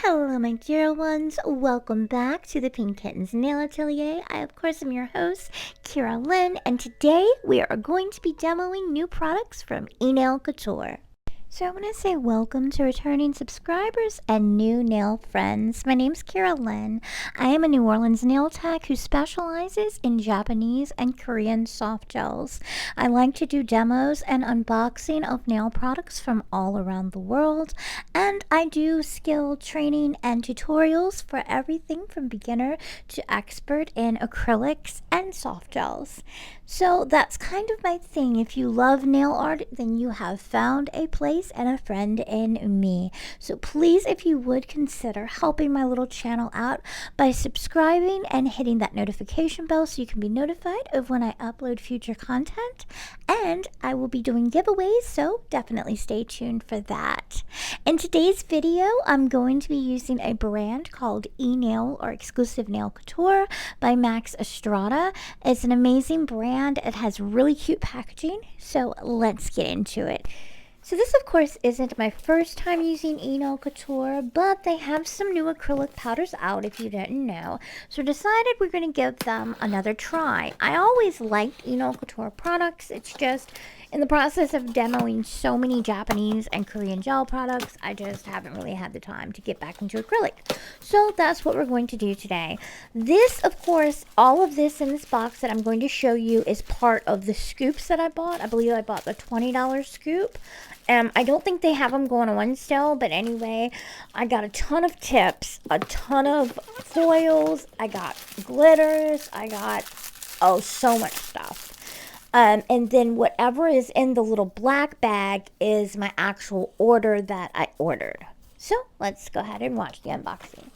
Hello, my dear ones. Welcome back to the Pink Kittens Nail Atelier. I, of course, am your host, Kira Lynn, and today we are going to be demoing new products from Enail Couture. So I want to say welcome to returning subscribers and new nail friends. My name's Kira Lynn. I am a New Orleans nail tech who specializes in Japanese and Korean soft gels. I like to do demos and unboxing of nail products from all around the world, and I do skill training and tutorials for everything from beginner to expert in acrylics and soft gels. So that's kind of my thing. If you love nail art, then you have found a place and a friend in me. So please, if you would, consider helping my little channel out by subscribing and hitting that notification bell so you can be notified of when I upload future content. And I will be doing giveaways, so definitely stay tuned for that. In today's video, I'm going to be using a brand called Enail, or Exclusive Nail Couture, by Max Estrada. It's an amazing brand. It has really cute packaging, so let's get into it. So this, of course, isn't my first time using Enail Couture, but they have some new acrylic powders out, if you didn't know. So decided we're going to give them another try. I always liked Enail Couture products. It's just in the process of demoing so many Japanese and Korean gel products, I just haven't really had the time to get back into acrylic. So that's what we're going to do today. This, of course, all of this in this box that I'm going to show you is part of the scoops that I bought. I believe I bought the $20 scoop. I don't think they have them going on still, but anyway, I got a ton of tips, a ton of foils, I got glitters, I got, so much stuff. And then whatever is in the little black bag is my actual order that I ordered. So let's go ahead and watch the unboxing.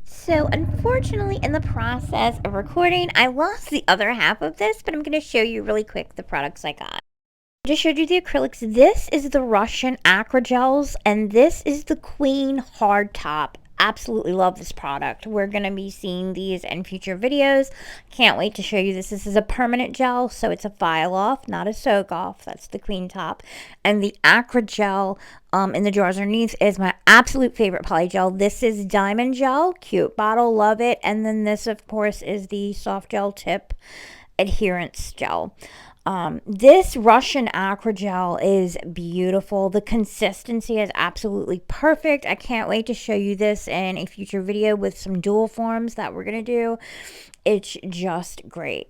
So unfortunately, in the process of recording, I lost the other half of this, but I'm going to show you really quick the products I got. I just showed you the acrylics. This is the Russian Acrogels, and this is the Queen Hard Top. absolutely love this product. We're going to be seeing these in future videos. Can't wait to show you this. This is a permanent gel, so it's a file off, not a soak off. That's the queen top. And the Acrylic gel in the drawers underneath is my absolute favorite poly gel. This is diamond gel, cute bottle, love it. And then this, of course, is the soft gel tip adherence gel. This Russian Acrylic gel is beautiful. The consistency is absolutely perfect. I can't wait to show you this in a future video with some dual forms that we're going to do. It's just great.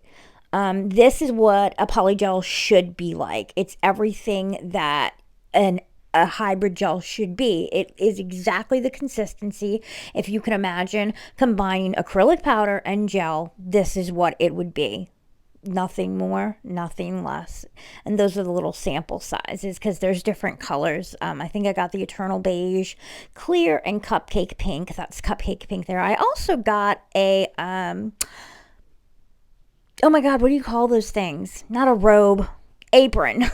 This is what a poly gel should be like. It's everything that a hybrid gel should be. It is exactly the consistency. If you can imagine combining acrylic powder and gel, this is what it would be. Nothing more, nothing less. And those are the little sample sizes because there's different colors. I think I got the Eternal Beige, Clear, and Cupcake Pink. That's Cupcake Pink there. I also got a, oh my God, what do you call those things? Not a robe. Apron.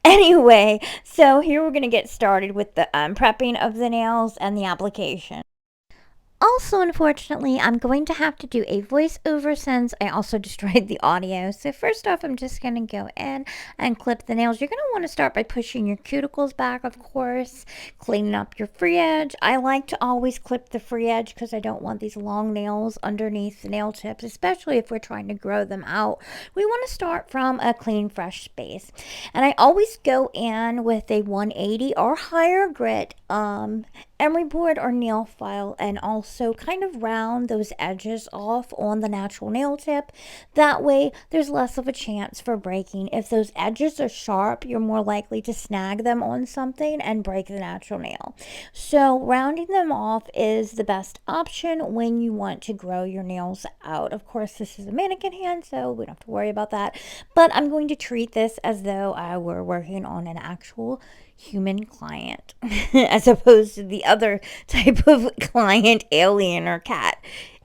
Anyway, so here we're going to get started with the prepping of the nails and the application. Also, unfortunately, I'm going to have to do a voiceover since I also destroyed the audio. So first off, I'm just going to go in and clip the nails. You're going to want to start by pushing your cuticles back, of course, cleaning up your free edge. I like to always clip the free edge because I don't want these long nails underneath the nail tips, especially if we're trying to grow them out. We want to start from a clean, fresh space. And I always go in with a 180 or higher grit emery board or nail file, and also kind of round those edges off on the natural nail tip. That way there's less of a chance for breaking. If those edges are sharp, you're more likely to snag them on something and break the natural nail. So rounding them off is the best option when you want to grow your nails out. Of course, this is a mannequin hand, so we don't have to worry about that, but I'm going to treat this as though I were working on an actual human client as opposed to the other type of client, alien or cat.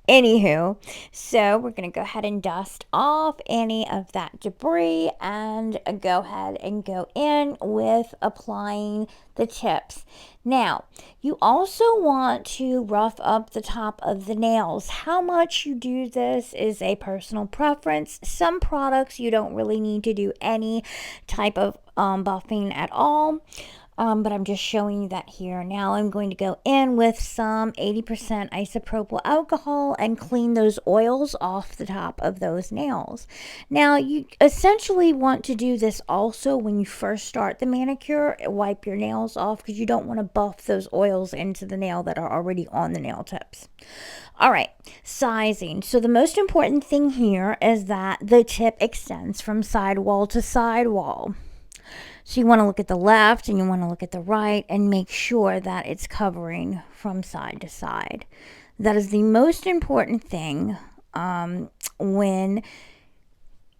Anywho, so we're going to go ahead and dust off any of that debris and go ahead and go in with applying the tips. Now, you also want to rough up the top of the nails. How much you do this is a personal preference. Some products you don't really need to do any type of buffing at all. But I'm just showing you that here. Now I'm going to go in with some 80% isopropyl alcohol and clean those oils off the top of those nails. Now you essentially want to do this also when you first start the manicure. Wipe your nails off because you don't want to buff those oils into the nail that are already on the nail tips. All right, sizing. So the most important thing here is that the tip extends from sidewall to sidewall. So you want to look at the left and you want to look at the right and make sure that it's covering from side to side. That is the most important thing when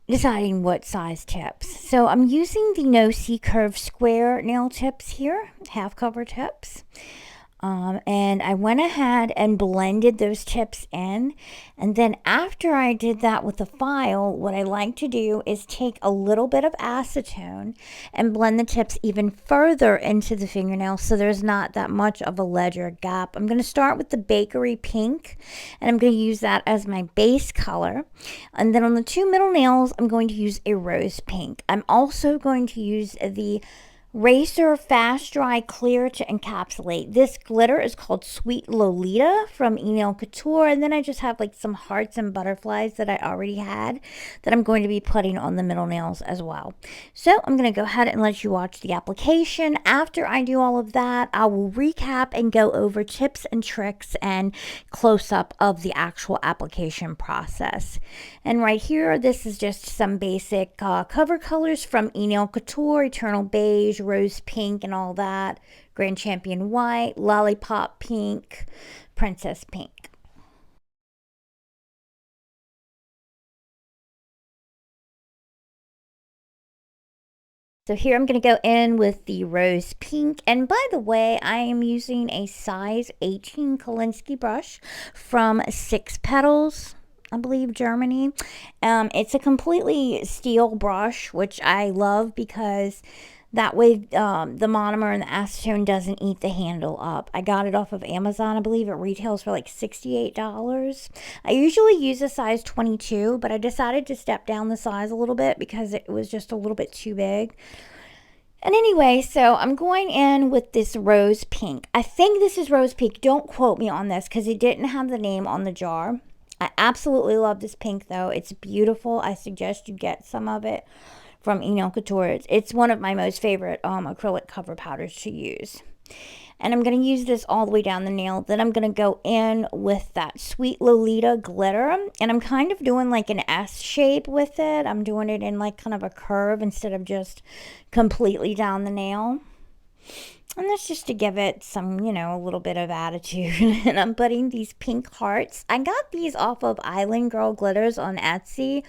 deciding what size tips. So I'm using the No C Curve Square nail tips here, half cover tips. And I went ahead and blended those tips in, and then after I did that with the file, what I like to do is take a little bit of acetone and blend the tips even further into the fingernail so there's not that much of a ledge or gap. I'm going to start with the Bakery Pink, and I'm going to use that as my base color, and then on the two middle nails I'm going to use a Rose Pink. I'm also going to use the Racer Fast Dry Clear to encapsulate. This glitter is called Sweet Lolita from Enail Couture, and then I just have like some hearts and butterflies that I already had that I'm going to be putting on the middle nails as well. So I'm going to go ahead and let you watch the application. After I do all of that, I will recap and go over tips and tricks and close-up of the actual application process. And right here, this is just some basic cover colors from Enail Couture, Eternal Beige, Rose Pink, and all that. Grand Champion White, Lollipop Pink, Princess Pink. So here I'm going to go in with the Rose Pink. And by the way, I am using a size 18 Kolinsky brush from Six Petals, I believe, Germany. It's a completely steel brush, which I love because That way the monomer and the acetone doesn't eat the handle up. I got it off of Amazon. I believe it retails for like $68. I usually use a size 22, but I decided to step down the size a little bit because it was just a little bit too big. And anyway, so I'm going in with this rose pink. I think this is rose pink. Don't quote me on this because it didn't have the name on the jar. I absolutely love this pink though. It's beautiful. I suggest you get some of it from Enail Couture. It's one of my most favorite acrylic cover powders to use. And I'm going to use this all the way down the nail. Then I'm going to go in with that Sweet Lolita glitter. And I'm kind of doing like an S shape with it. I'm doing it in like kind of a curve instead of just completely down the nail. And that's just to give it some, you know, a little bit of attitude. And I'm putting these pink hearts. I got these off of Island Girl Glitters on Etsy.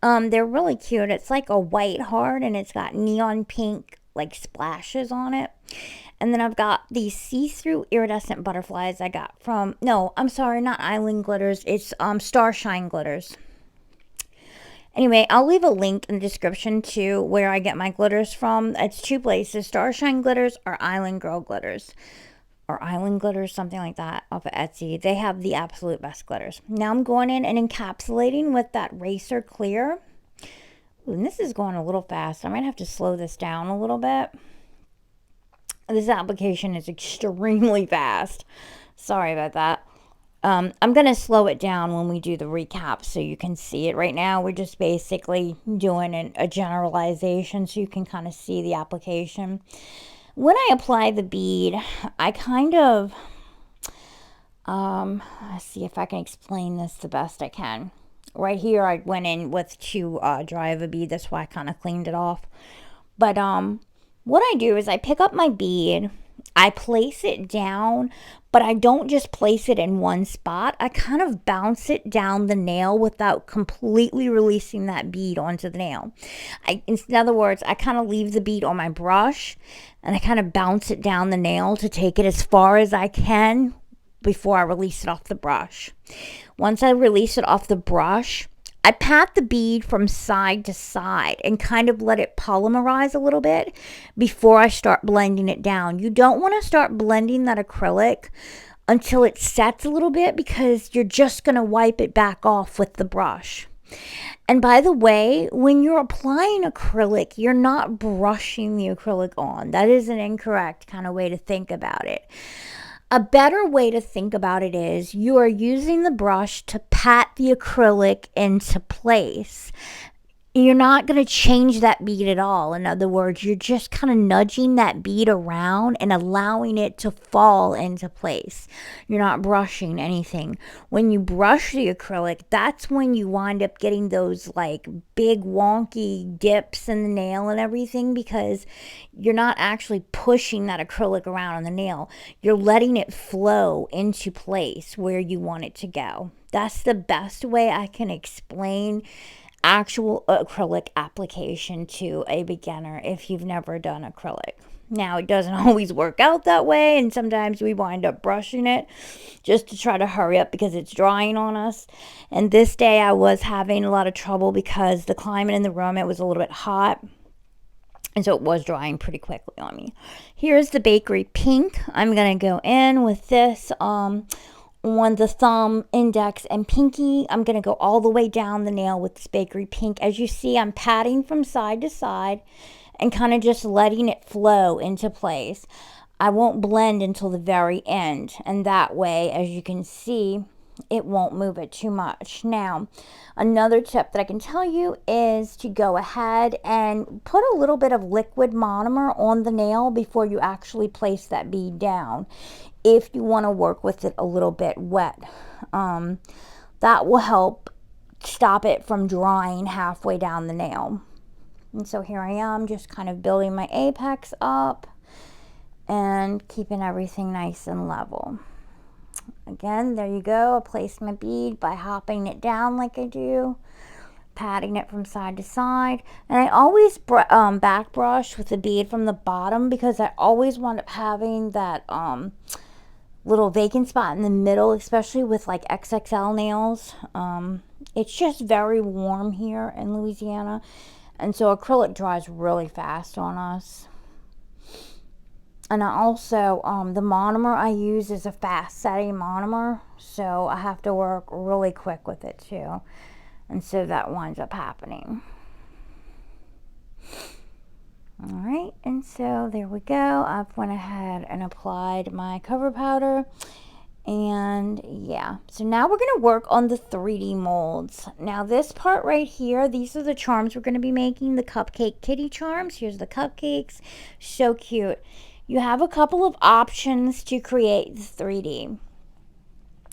They're really cute. It's like a white heart and it's got neon pink like splashes on it. And then I've got these see-through iridescent butterflies I got from, no, I'm sorry, not Island Glitters. It's Starshine Glitters. Anyway, I'll leave a link in the description to where I get my glitters from. It's two places, Starshine Glitters or Island Girl Glitters. Or Island Glitters, something like that, off of Etsy. They have the absolute best glitters. Now I'm going in and encapsulating with that Racer Clear. Ooh, and this is going a little fast. I might have to slow this down a little bit. This application is extremely fast. Sorry about that. I'm going to slow it down when we do the recap so you can see it. Right now, we're just basically doing a generalization so you can kind of see the application. When I apply the bead, I kind of, let's see if I can explain this the best I can. Right here, I went in with too dry of a bead. That's why I kind of cleaned it off. But what I do is I pick up my bead, I place it down, but I don't just place it in one spot. I kind of bounce it down the nail without completely releasing that bead onto the nail. In other words, I kind of leave the bead on my brush and I kind of bounce it down the nail to take it as far as I can before I release it off the brush. Once I release it off the brush, I pat the bead from side to side and kind of let it polymerize a little bit before I start blending it down. You don't want to start blending that acrylic until it sets a little bit because you're just going to wipe it back off with the brush. And by the way, when you're applying acrylic, you're not brushing the acrylic on. That is an incorrect kind of way to think about it. A better way to think about it is you are using the brush to pat the acrylic into place. You're not going to change that bead at all. In other words, you're just kind of nudging that bead around and allowing it to fall into place. You're not brushing anything. When you brush the acrylic, that's when you wind up getting those like big wonky dips in the nail and everything because you're not actually pushing that acrylic around on the nail. You're letting it flow into place where you want it to go. That's the best way I can explain actual acrylic application to a beginner if you've never done acrylic. Now, it doesn't always work out that way, and sometimes we wind up brushing it just to try to hurry up because it's drying on us. And this day I was having a lot of trouble because the climate in the room, it was a little bit hot. And so it was drying pretty quickly on me. Here's the Bakery Pink. I'm going to go in with this on the thumb, index, and pinky. I'm going to go all the way down the nail with this Bakery Pink. As you see, I'm patting from side to side and kind of just letting it flow into place. I won't blend until the very end, and that way, as you can see, it won't move it too much. Now, another tip that I can tell you is to go ahead and put a little bit of liquid monomer on the nail before you actually place that bead down, if you want to work with it a little bit wet. That will help stop it from drying halfway down the nail. And so here I am, just kind of building my apex up and keeping everything nice and level. Again, there you go. I place my bead by hopping it down like I do, patting it from side to side. And I always back brush with the bead from the bottom because I always wind up having that little vacant spot in the middle, especially with like XXL nails. It's just very warm here in Louisiana, and so acrylic dries really fast on us. And I also, the monomer I use is a fast setting monomer, so I have to work really quick with it too. And so that winds up happening. All right, and so there we go. I've went ahead and applied my cover powder. And yeah, so now we're going to work on the 3D molds. Now this part right here, these are the charms we're going to be making, the cupcake kitty charms. Here's the cupcakes, so cute. You have a couple of options to create the 3D.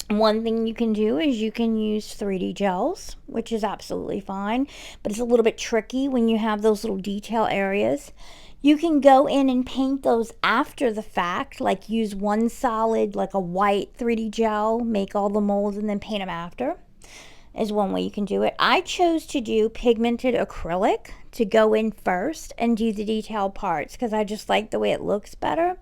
One thing you can do is you can use 3D gels, which is absolutely fine, but it's a little bit tricky when you have those little detail areas. You can go in and paint those after the fact, like use one solid, like a white 3D gel, make all the molds and then paint them after, is one way you can do it. I chose to do pigmented acrylic to go in first and do the detailed parts because I just like the way it looks better.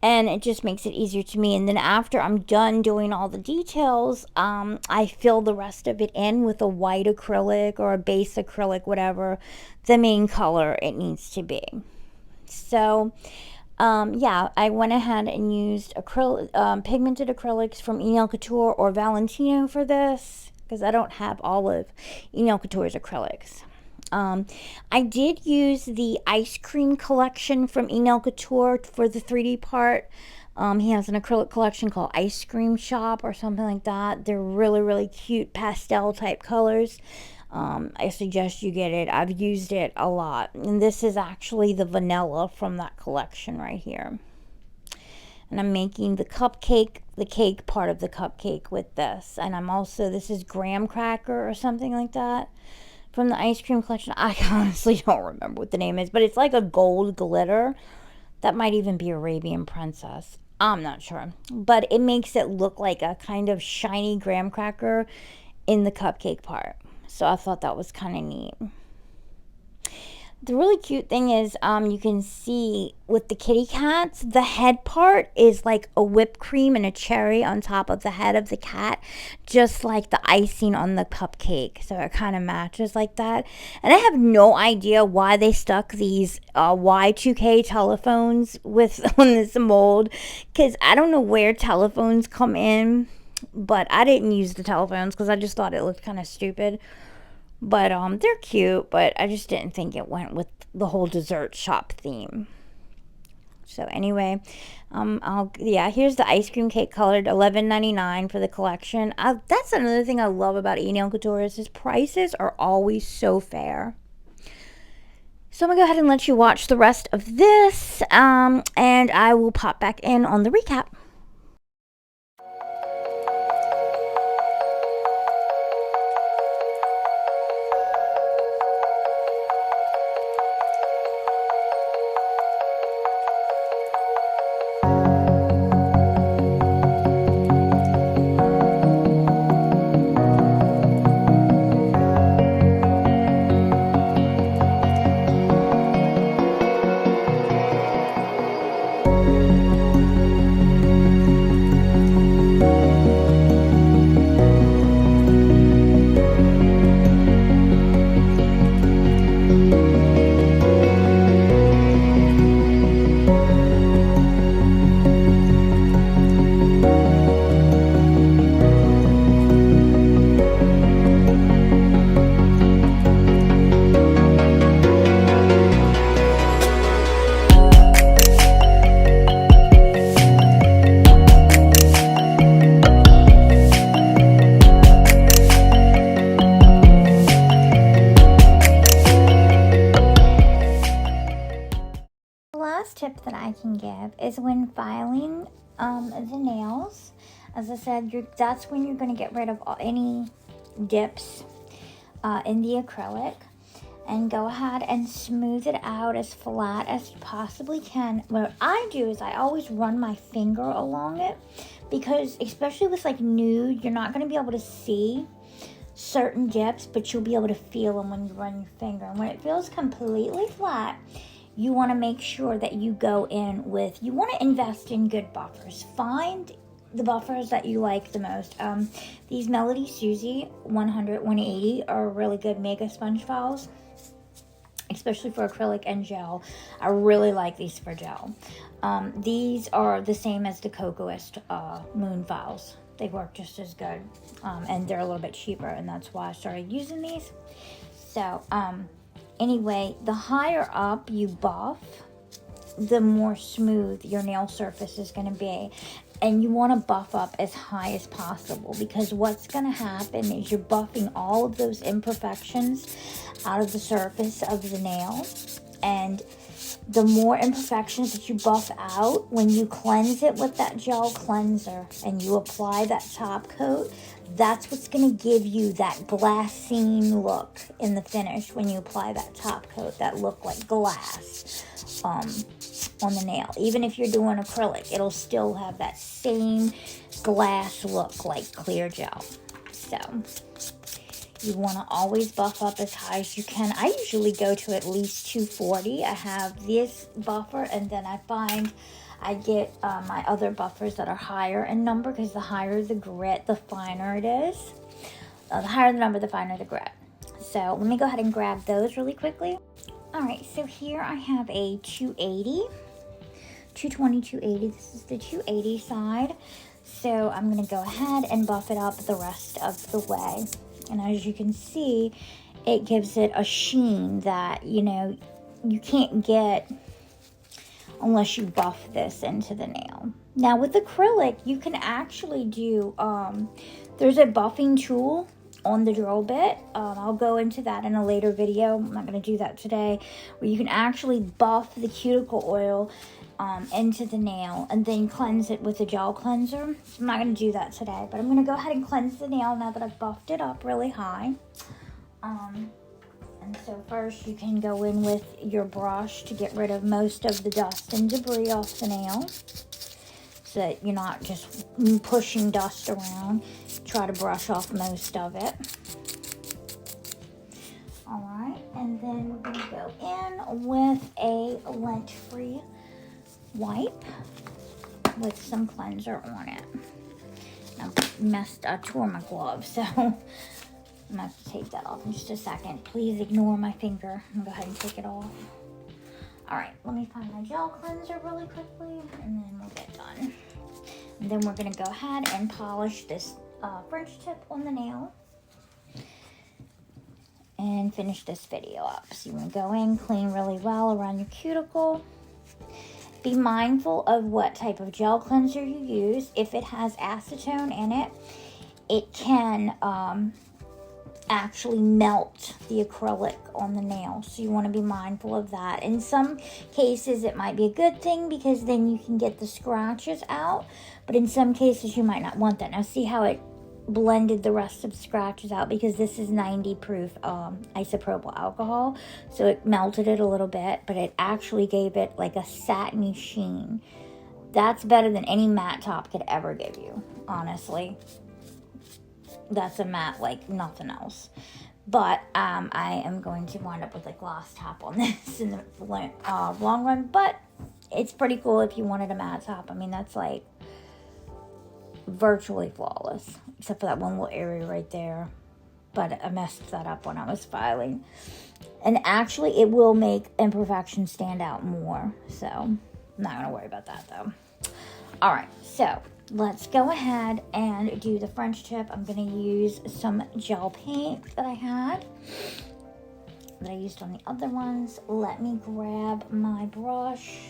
And it just makes it easier to me. And then after I'm done doing all the details, I fill the rest of it in with a white acrylic or a base acrylic, whatever the main color it needs to be. So yeah, I went ahead and used pigmented acrylics from Enail Couture or Valentino for this because I don't have all of Enail Couture's acrylics. I did use the ice cream collection from Enail Couture for the 3D part. He has an acrylic collection called Ice Cream Shop or something like that. They're really, really cute pastel type colors. I suggest you get it. I've used it a lot. And this is actually the vanilla from that collection right here. And I'm making the cupcake, the cake part of the cupcake with this. And I'm also, this is graham cracker or something like that from the ice cream collection. I honestly don't remember what the name is, but it's like a gold glitter. That might even be Arabian Princess. I'm not sure. But it makes it look like a kind of shiny graham cracker in the cupcake part. So I thought that was kind of neat. The really cute thing is you can see with the kitty cats, the head part is like a whipped cream and a cherry on top of the head of the cat, just like the icing on the cupcake. So it kind of matches like that. And I have no idea why they stuck these Y2K telephones with on this mold, because I don't know where telephones come in, but I didn't use the telephones because I just thought it looked kind of stupid. But they're cute, but I just didn't think it went with the whole dessert shop theme. So anyway, yeah, here's the ice cream cake colored, $11.99 for the collection. That's another thing I love about Enail Couture is his prices are always so fair. So I'm gonna go ahead and let you watch the rest of this, and I will pop back in on the recap. Tip that I can give is when filing the nails, as I said, that's when you're going to get rid of any dips in the acrylic, and go ahead and smooth it out as flat as you possibly can. What I do is I always run my finger along it, because especially with like nude, you're not going to be able to see certain dips, but you'll be able to feel them when you run your finger. And when it feels completely flat, you want to make sure that you go in with, you want to invest in good buffers. Find the buffers that you like the most. These Melody Susie 100, 180 are really good mega sponge files. especially for acrylic and gel. I really like these for gel. These are the same as the Cocoist moon files. They work just as good, and they're a little bit cheaper, and that's why I started using these. So anyway, the higher up you buff, the more smooth your nail surface is going to be. And you want to buff up as high as possible, because what's going to happen is you're buffing all of those imperfections out of the surface of the nail. And the more imperfections that you buff out, when you cleanse it with that gel cleanser and you apply that top coat, that's what's going to give you that glassine look in the finish when you apply that top coat, that look like glass on the nail. Even if you're doing acrylic, it'll still have that same glass look like clear gel. So you want to always buff up as high as you can. I usually go to at least 240. I have this buffer, and then I find I get my other buffers that are higher in number, because the higher the grit, the finer it is. The higher the number, the finer the grit. So let me go ahead and grab those really quickly. All right, so here I have a 280, 220, 280. This is the 280 side. So I'm going to go ahead and buff it up the rest of the way. And as you can see, it gives it a sheen that, you know, you can't get unless you buff this into the nail. Now with acrylic, you can actually do, there's a buffing tool on the drill bit. I'll go into that in a later video. I'm not going to do that today, where you can actually buff the cuticle oil into the nail and then cleanse it with a gel cleanser. I'm not going to do that today, but I'm going to go ahead and cleanse the nail now that I've buffed it up really high. And so first you can go in with your brush to get rid of most of the dust and debris off the nail, so that you're not just pushing dust around. Try to brush off most of it. Alright, and then we're going to go in with a lint-free wipe with some cleanser on it. I tore my glove, so I'm going to have to take that off in just a second. Please ignore my finger. I'm going to go ahead and take it off. Alright, let me find my gel cleanser really quickly, and then we'll get done. And then we're going to go ahead and polish this French tip on the nail and finish this video up. So you want to go in, clean really well around your cuticle. Be mindful of what type of gel cleanser you use. If it has acetone in it, it can actually melt the acrylic on the nail. So you want to be mindful of that. In some cases, it might be a good thing, because then you can get the scratches out. But in some cases, you might not want that. Now see how it blended the rest of the scratches out, because this is 90 proof isopropyl alcohol, so it melted it a little bit, but it actually gave it like a satiny sheen. That's better than any matte top could ever give you, honestly. That's a matte like nothing else. But I am going to wind up with a gloss top on this in the long run, but it's pretty cool if you wanted a matte top. I mean, that's like virtually flawless, except for that one little area right there, but I messed that up when I was filing. And actually it will make imperfections stand out more, so I'm not gonna worry about that though. All right, so let's go ahead and do the French tip. I'm gonna use some gel paint that I had that I used on the other ones. Let me grab my brush.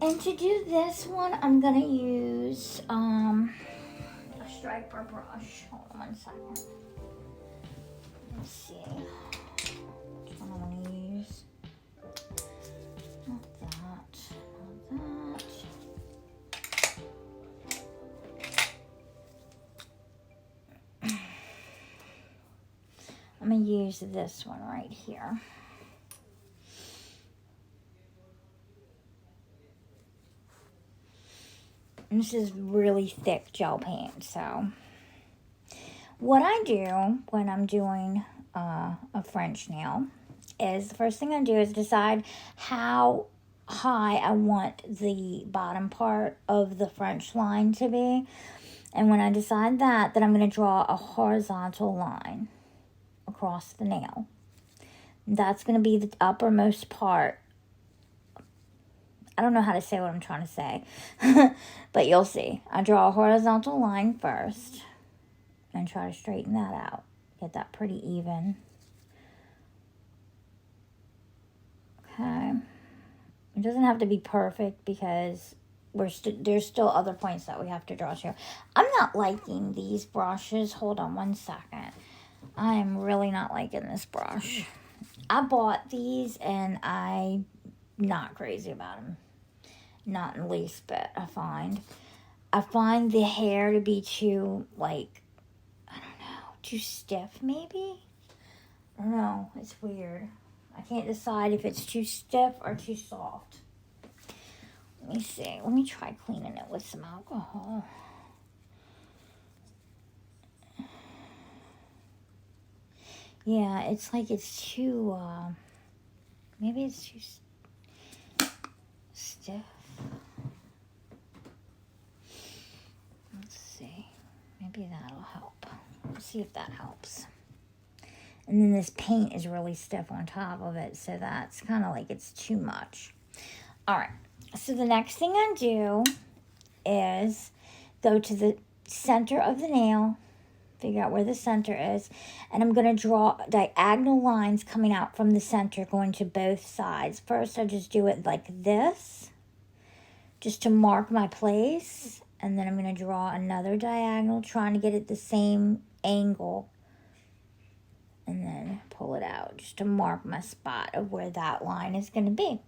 And to do this one, I'm going to use a striper brush. Hold on one second. Let's see. Which one I'm going to use. Not that. Not that. I'm going to use this one right here. This is really thick gel paint. So what I do when I'm doing a French nail is, the first thing I do is decide how high I want the bottom part of the French line to be. And when I decide that, then I'm going to draw a horizontal line across the nail. That's going to be the uppermost part. I don't know how to say what I'm trying to say, but you'll see. I draw a horizontal line first and try to straighten that out. Get that pretty even. Okay. It doesn't have to be perfect because there's still other points that we have to draw to. I'm not liking these brushes. Hold on one second. I am really not liking this brush. I bought these and I'm not crazy about them. Not in the least bit, I find. I find the hair to be too, like, I don't know, too stiff maybe? I don't know. It's weird. I can't decide if it's too stiff or too soft. Let me see. Let me try cleaning it with some alcohol. Yeah, it's like it's too, maybe it's too stiff. Let's see. Maybe that'll help. Let's see if that helps. And then this paint is really stiff on top of it, so that's kind of like it's too much. All right, so the next thing I do is go to the center of the nail, figure out where the center is, and I'm going to draw diagonal lines coming out from the center going to both sides. First, I just do it like this, just to mark my place, and then I'm going to draw another diagonal, trying to get it the same angle, and then pull it out just to mark my spot of where that line is going to be.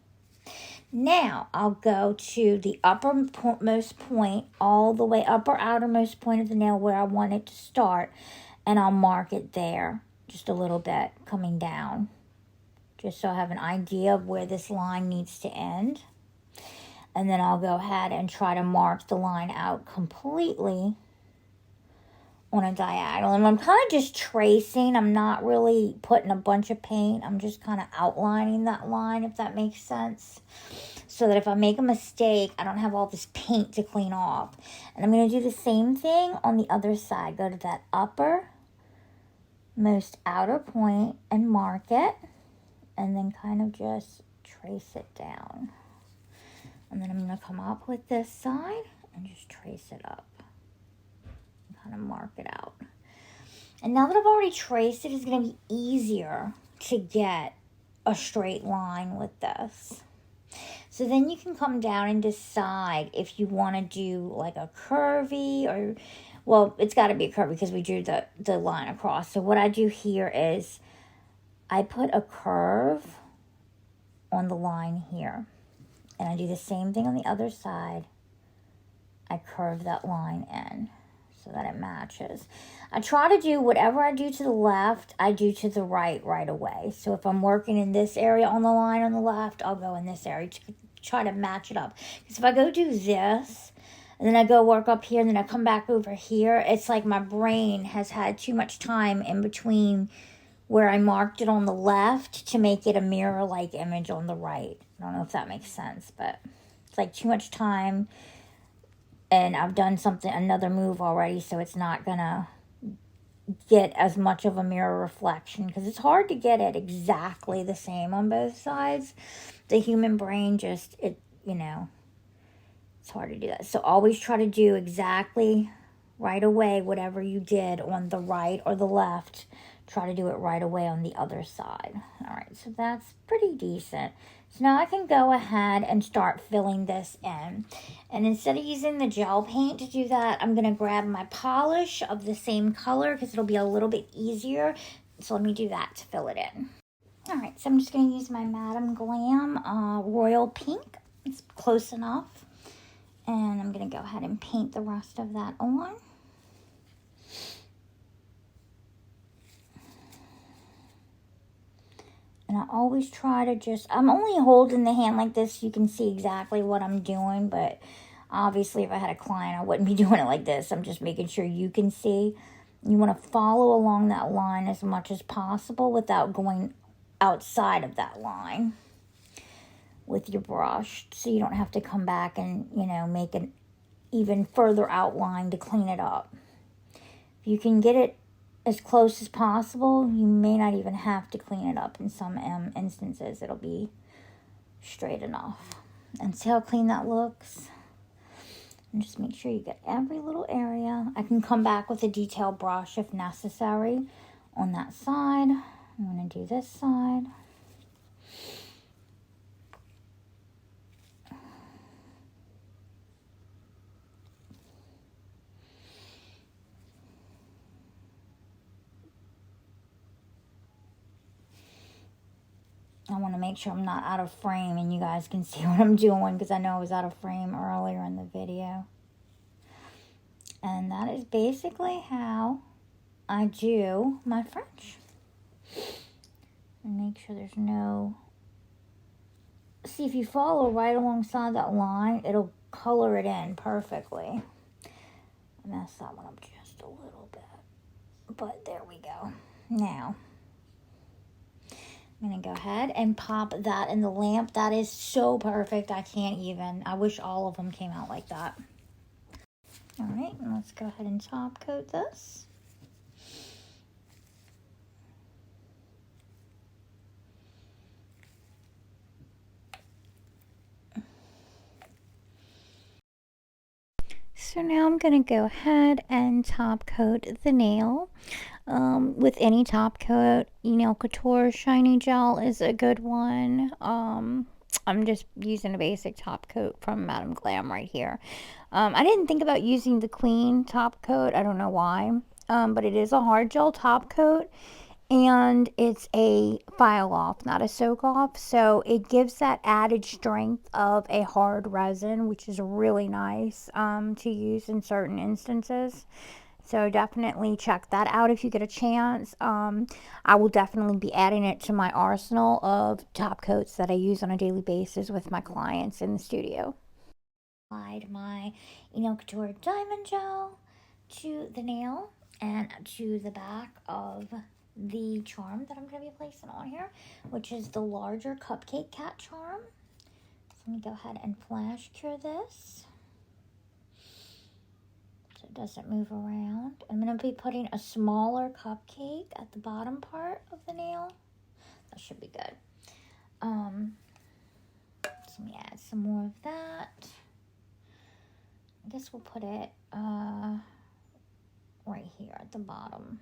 Now, I'll go to the uppermost point, all the way upper outermost point of the nail where I want it to start, and I'll mark it there just a little bit coming down, just so I have an idea of where this line needs to end. And then I'll go ahead and try to mark the line out completely on a diagonal. And I'm kind of just tracing. I'm not really putting a bunch of paint. I'm just kind of outlining that line, if that makes sense. So that if I make a mistake, I don't have all this paint to clean off. And I'm going to do the same thing on the other side. Go to that upper most outer point and mark it. And then kind of just trace it down. And then I'm going to come up with this side and just trace it up. Kind of mark it out. And now that I've already traced it, it's going to be easier to get a straight line with this. So then you can come down and decide if you want to do like a curvy or, well, it's got to be a curvy because we drew the line across. So what I do here is I put a curve on the line here. And I do the same thing on the other side. I curve that line in so that it matches. I try to do whatever I do to the left, I do to the right away. So if I'm working in this area on the line on the left, I'll go in this area to try to match it up. Because if I go do this, and then I go work up here, and then I come back over here, it's like my brain has had too much time in between where I marked it on the left to make it a mirror-like image on the right. I don't know if that makes sense, but it's like too much time. And I've done another move already, so it's not going to get as much of a mirror reflection because it's hard to get it exactly the same on both sides. The human brain just, it's hard to do that. So always try to do exactly right away whatever you did on the right or the left. Try to do it right away on the other side. All right, so that's pretty decent. So now I can go ahead and start filling this in. And instead of using the gel paint to do that, I'm going to grab my polish of the same color because it'll be a little bit easier. So let me do that to fill it in. All right, so I'm just going to use my Madame Glam Royal Pink. It's close enough. And I'm going to go ahead and paint the rest of that on. And I always try to I'm only holding the hand like this so you can see exactly what I'm doing. But obviously if I had a client, I wouldn't be doing it like this. I'm just making sure you can see. You want to follow along that line as much as possible without going outside of that line with your brush. So you don't have to come back and, make an even further outline to clean it up. If you can get it as close as possible. You may not even have to clean it up. In some instances, it'll be straight enough. And see how clean that looks? And just make sure you get every little area. I can come back with a detail brush if necessary on that side. I'm going to do this side. I want to make sure I'm not out of frame and you guys can see what I'm doing, because I know I was out of frame earlier in the video. And that is basically how I do my French. And make sure there's no... See, if you follow right alongside that line, it'll color it in perfectly. I messed that one up just a little bit. But there we go. Now, I'm going to go ahead and pop that in the lamp. That is so perfect. I can't even. I wish all of them came out like that. All right, let's go ahead and top coat this. So now I'm going to go ahead and top coat the nail. With any top coat, Enail Couture Shiny Gel is a good one. I'm just using a basic top coat from Madame Glam right here. I didn't think about using the Queen top coat. I don't know why. But it is a hard gel top coat. And it's a file off, not a soak off. So it gives that added strength of a hard resin, which is really nice to use in certain instances. So definitely check that out if you get a chance. I will definitely be adding it to my arsenal of top coats that I use on a daily basis with my clients in the studio. Applied my Enail Couture Diamond Gel to the nail and to the back of the charm that I'm going to be placing on here, which is the larger cupcake cat charm. So let me go ahead and flash cure this so it doesn't move around. I'm going to be putting a smaller cupcake at the bottom part of the nail. That should be good. So let me add some more of that. I guess we'll put it right here at the bottom.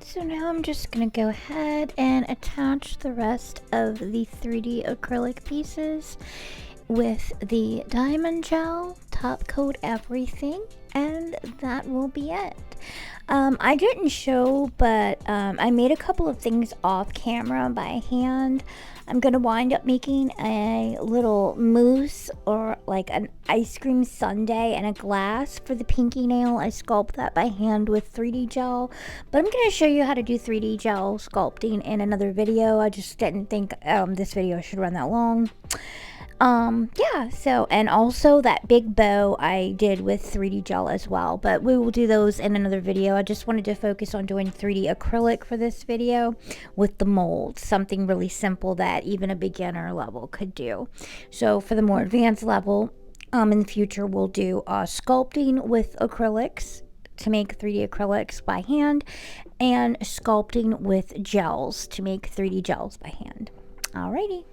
So now I'm just going to go ahead and attach the rest of the 3D acrylic pieces with the diamond gel, top coat everything, and that will be it. I didn't show, but I made a couple of things off camera by hand. I'm going to wind up making a little mousse or like an ice cream sundae and a glass for the pinky nail. I sculpt that by hand with 3D gel, but I'm going to show you how to do 3D gel sculpting in another video. I just didn't think this video should run that long. Yeah, so, and also that big bow I did with 3D gel as well, but we will do those in another video. I just wanted to focus on doing 3D acrylic for this video with the mold, something really simple that even a beginner level could do. So for the more advanced level, in the future, we'll do sculpting with acrylics to make 3D acrylics by hand, and sculpting with gels to make 3D gels by hand. Alrighty.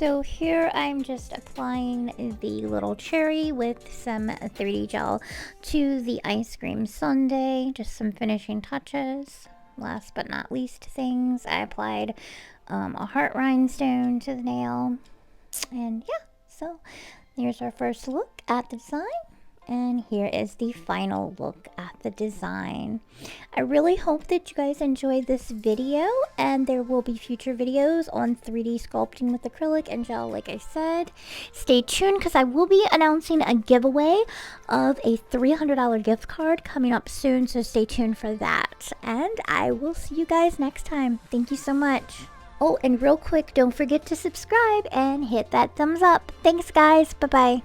So here I'm just applying the little cherry with some 3D gel to the ice cream sundae, just some finishing touches. Last but not least things, I applied a heart rhinestone to the nail. And yeah, so here's our first look at the design. And here is the final look at the design. I really hope that you guys enjoyed this video, and there will be future videos on 3D sculpting with acrylic and gel, like I said. Stay tuned because I will be announcing a giveaway of a $300 gift card coming up soon, so stay tuned for that. And I will see you guys next time. Thank you so much. Oh, and real quick, don't forget to subscribe and hit that thumbs up. Thanks, guys. Bye-bye.